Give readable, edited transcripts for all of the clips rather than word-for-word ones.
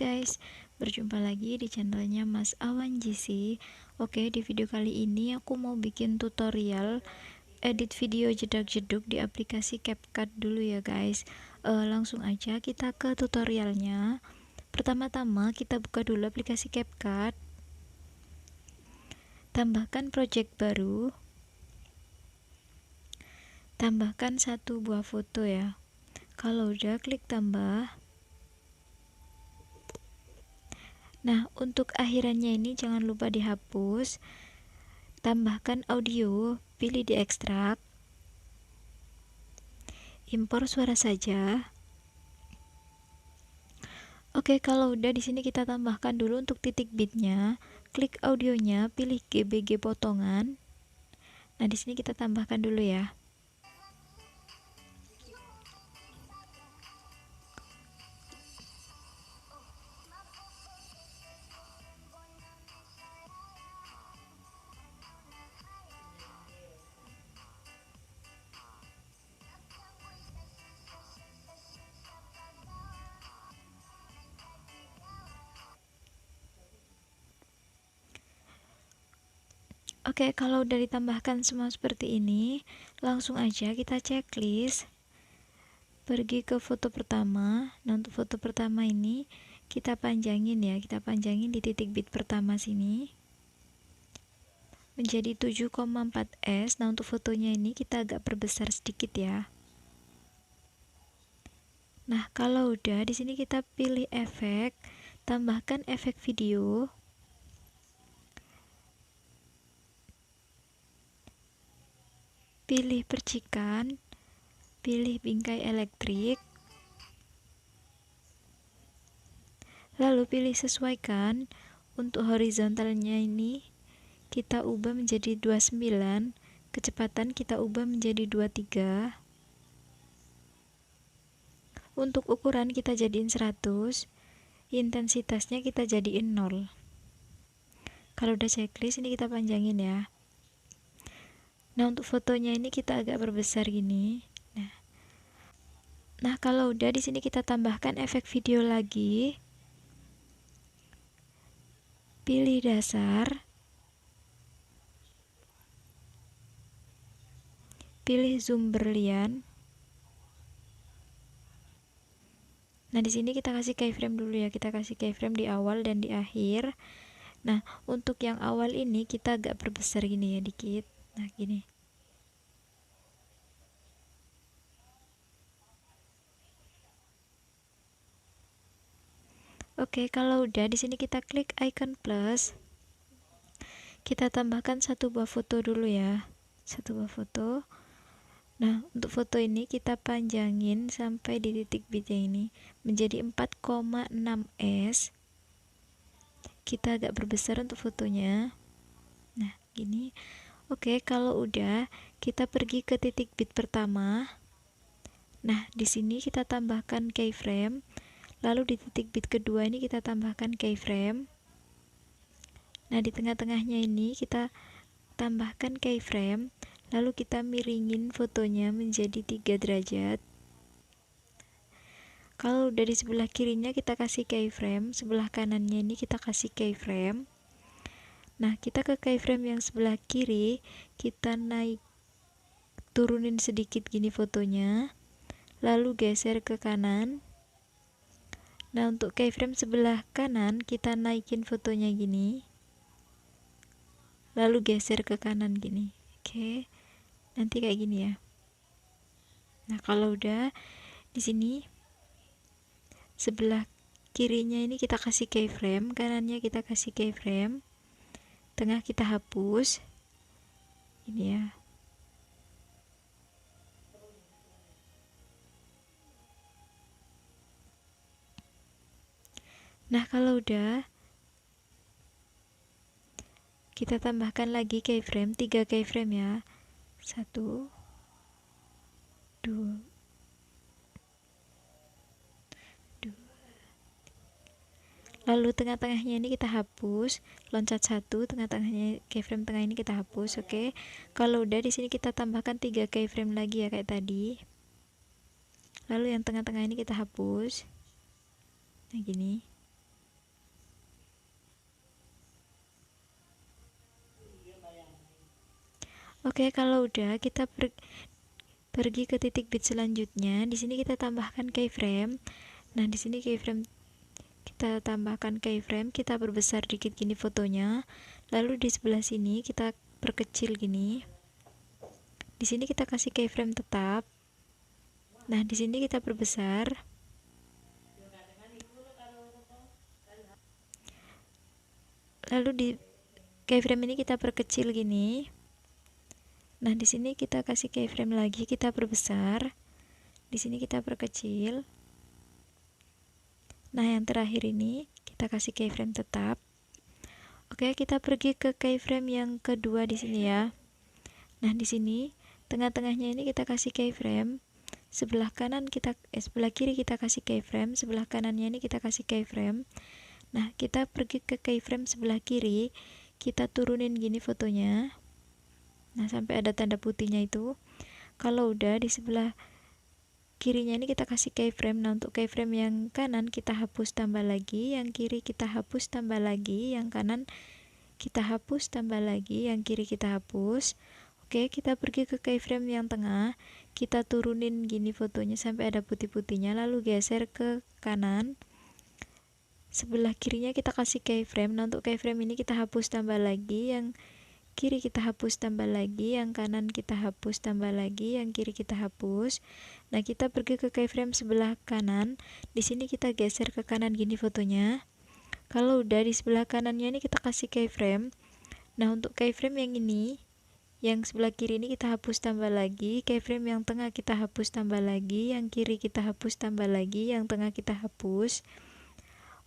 guys, berjumpa lagi di channelnya Mas Awan GC. Oke, di video kali ini aku mau bikin tutorial edit video jedak-jeduk di aplikasi CapCut dulu ya guys. Langsung aja kita ke tutorialnya. Pertama-tama kita buka dulu aplikasi CapCut, tambahkan project baru, tambahkan satu buah foto ya. Kalau udah, klik tambah. Nah, untuk akhirannya ini jangan lupa dihapus. Tambahkan audio, pilih di ekstrak, impor suara saja. Oke, kalau udah di sini kita tambahkan dulu untuk titik bitnya. Klik audionya, pilih GBG potongan. Nah, di sini kita tambahkan dulu ya. Oke, kalau udah ditambahkan semua seperti ini, langsung aja kita checklist. Pergi ke foto pertama. Nah, untuk foto pertama ini kita panjangin ya, kita panjangin di titik bit pertama sini menjadi 7,4S. Nah, untuk fotonya ini kita agak perbesar sedikit ya. Nah, kalau udah di sini kita pilih efek, tambahkan efek video. Pilih percikan, pilih bingkai elektrik, lalu pilih sesuaikan. Untuk horizontalnya ini kita ubah menjadi 29, kecepatan kita ubah menjadi 23. Untuk ukuran kita jadiin 100, intensitasnya kita jadiin 0. Kalau udah checklist ini kita panjangin ya. Nah, untuk fotonya ini kita agak perbesar gini. Nah, kalau udah di sini kita tambahkan efek video lagi. Pilih dasar. Pilih zoom berlian. Nah, di sini kita kasih keyframe dulu ya. Kita kasih keyframe di awal dan di akhir. Nah, untuk yang awal ini kita agak perbesar gini ya dikit. Nah, gini. Oke, kalau udah di sini kita klik icon plus. Kita tambahkan satu buah foto dulu ya. Satu buah foto. Nah, untuk foto ini kita panjangin sampai di titik bitnya ini menjadi 4,6S. Kita agak perbesar untuk fotonya. Nah, gini. Oke, kalau udah kita pergi ke titik bit pertama. Nah, di sini kita tambahkan keyframe. Lalu di titik bit kedua ini kita tambahkan keyframe. Nah, di tengah-tengahnya ini kita tambahkan keyframe. Lalu kita miringin fotonya menjadi 3 derajat. Kalau udah di sebelah kirinya kita kasih keyframe, sebelah kanannya ini kita kasih keyframe. Nah, kita ke keyframe yang sebelah kiri, kita turunin sedikit gini fotonya, lalu geser ke kanan. Nah, untuk keyframe sebelah kanan kita naikin fotonya gini, lalu geser ke kanan gini. Oke, nanti kayak gini ya. Nah, kalau udah di sini sebelah kirinya ini kita kasih keyframe, kanannya kita kasih keyframe, tengah kita hapus. Ini ya. Nah, kalau udah kita tambahkan lagi keyframe, 3 keyframe ya. 1 2 2. Lalu tengah-tengahnya ini kita hapus, loncat 1, tengah-tengahnya keyframe tengah ini kita hapus. Oke. Kalau udah di sini kita tambahkan 3 keyframe lagi ya kayak tadi. Lalu yang tengah-tengah ini kita hapus. Nah, gini. Oke, kalau udah kita pergi ke titik bit selanjutnya. Di sini kita tambahkan keyframe. Nah, di sini keyframe kita tambahkan keyframe, kita perbesar dikit gini fotonya. Lalu di sebelah sini kita perkecil gini. Di sini kita kasih keyframe tetap. Nah, di sini kita perbesar. Lalu di keyframe ini kita perkecil gini. Nah, di sini kita kasih keyframe lagi, kita perbesar. Di sini kita perkecil. Nah, yang terakhir ini kita kasih keyframe tetap. Oke, kita pergi ke keyframe yang kedua di sini ya. Nah, di sini tengah-tengahnya ini kita kasih keyframe. Sebelah kiri kita kasih keyframe, sebelah kanannya ini kita kasih keyframe. Nah, kita pergi ke keyframe sebelah kiri, kita turunin gini fotonya. Nah, sampai ada tanda putihnya itu. Kalau udah di sebelah kirinya ini kita kasih keyframe. Nah, untuk keyframe yang kanan kita hapus tambah lagi, yang kiri kita hapus tambah lagi, yang kanan kita hapus tambah lagi, yang kiri kita hapus. Oke, kita pergi ke keyframe yang tengah, kita turunin gini fotonya sampai ada putih-putihnya, lalu geser ke kanan. Sebelah kirinya kita kasih keyframe. Nah, untuk keyframe ini kita hapus tambah lagi, yang kiri kita hapus tambah lagi, yang kanan kita hapus tambah lagi, yang kiri kita hapus. Nah, kita pergi ke keyframe sebelah kanan. Di sini kita geser ke kanan gini fotonya. Kalau udah di sebelah kanannya ini kita kasih keyframe. Nah, untuk keyframe yang ini, yang sebelah kiri ini kita hapus tambah lagi, keyframe yang tengah kita hapus tambah lagi, yang kiri kita hapus tambah lagi, yang tengah kita hapus.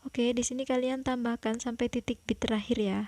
Oke, di sini kalian tambahkan sampai titik bit terakhir ya.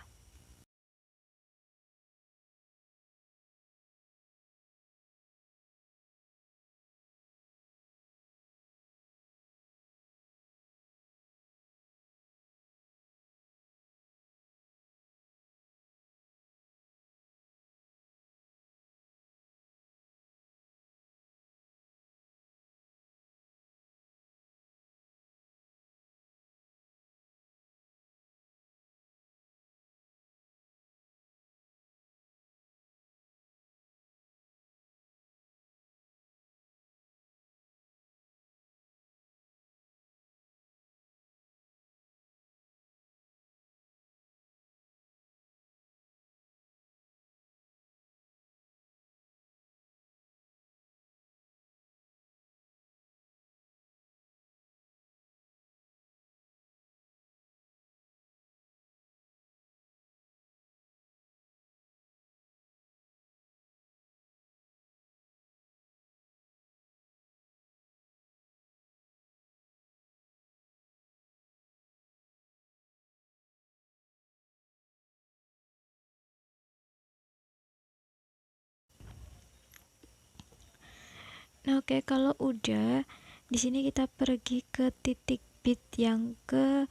Nah, oke, kalau udah di sini kita pergi ke titik bit yang ke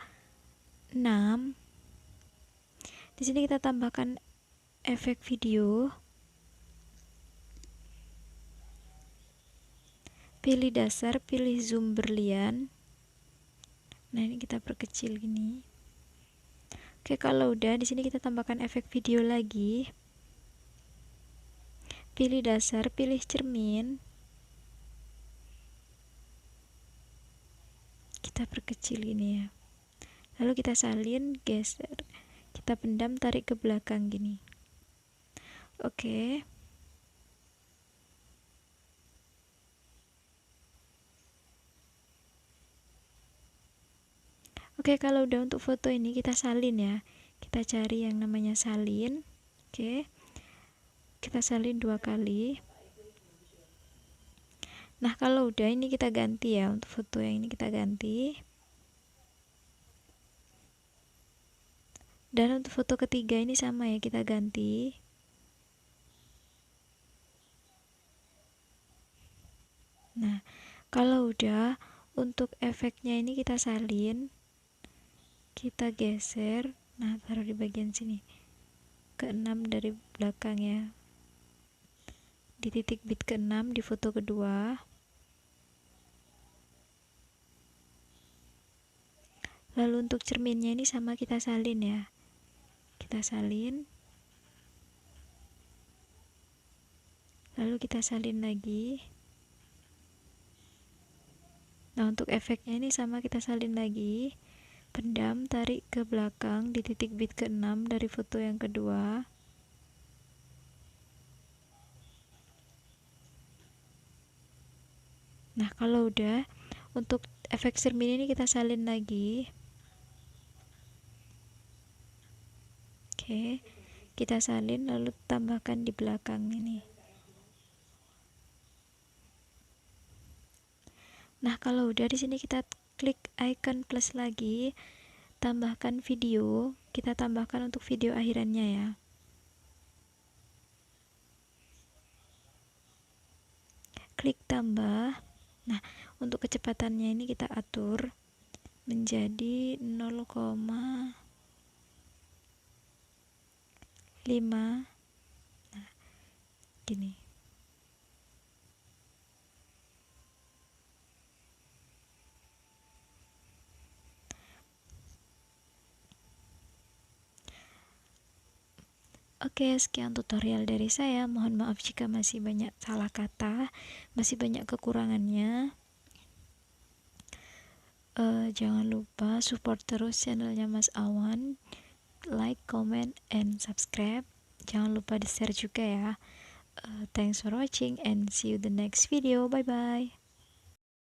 6. Di sini kita tambahkan efek video. Pilih dasar, pilih zoom berlian. Nah, ini kita perkecil gini. Oke, kalau udah di sini kita tambahkan efek video lagi. Pilih dasar, pilih cermin. Kita perkecil gini ya. Lalu kita salin, geser. Kita pendam, tarik ke belakang gini. Oke. Oke, kalau udah untuk foto ini kita salin ya. Kita cari yang namanya salin. Oke. Kita salin 2 kali. Nah, kalau udah ini kita ganti ya. Untuk foto yang ini kita ganti. Dan untuk foto ketiga ini sama ya, kita ganti. Nah, kalau udah untuk efeknya ini kita salin. Kita geser. Nah, taruh di bagian sini. Ke-6 dari belakang ya. Di titik bit ke-6 di foto kedua. Lalu untuk cerminnya ini sama kita salin ya. Kita salin. lalu kita salin lagi. Nah, untuk efeknya ini sama, kita salin lagi, pendam, tarik ke belakang di titik bit ke-6 dari foto yang kedua. Nah, kalau udah, untuk efek cermin ini kita salin lagi. Oke, kita salin lalu tambahkan di belakang ini. Nah, kalau udah, di sini kita klik icon plus lagi, tambahkan video, kita tambahkan untuk video akhirannya ya. Klik tambah. Nah, untuk kecepatannya ini kita atur menjadi 0,5. Nah, gini. Oke, sekian tutorial dari saya. Mohon maaf jika masih banyak salah kata, masih banyak kekurangannya. Jangan lupa support terus channelnya Mas Awan, like, comment, and subscribe. Jangan lupa di share juga ya. Thanks for watching and see you the next video. Bye bye.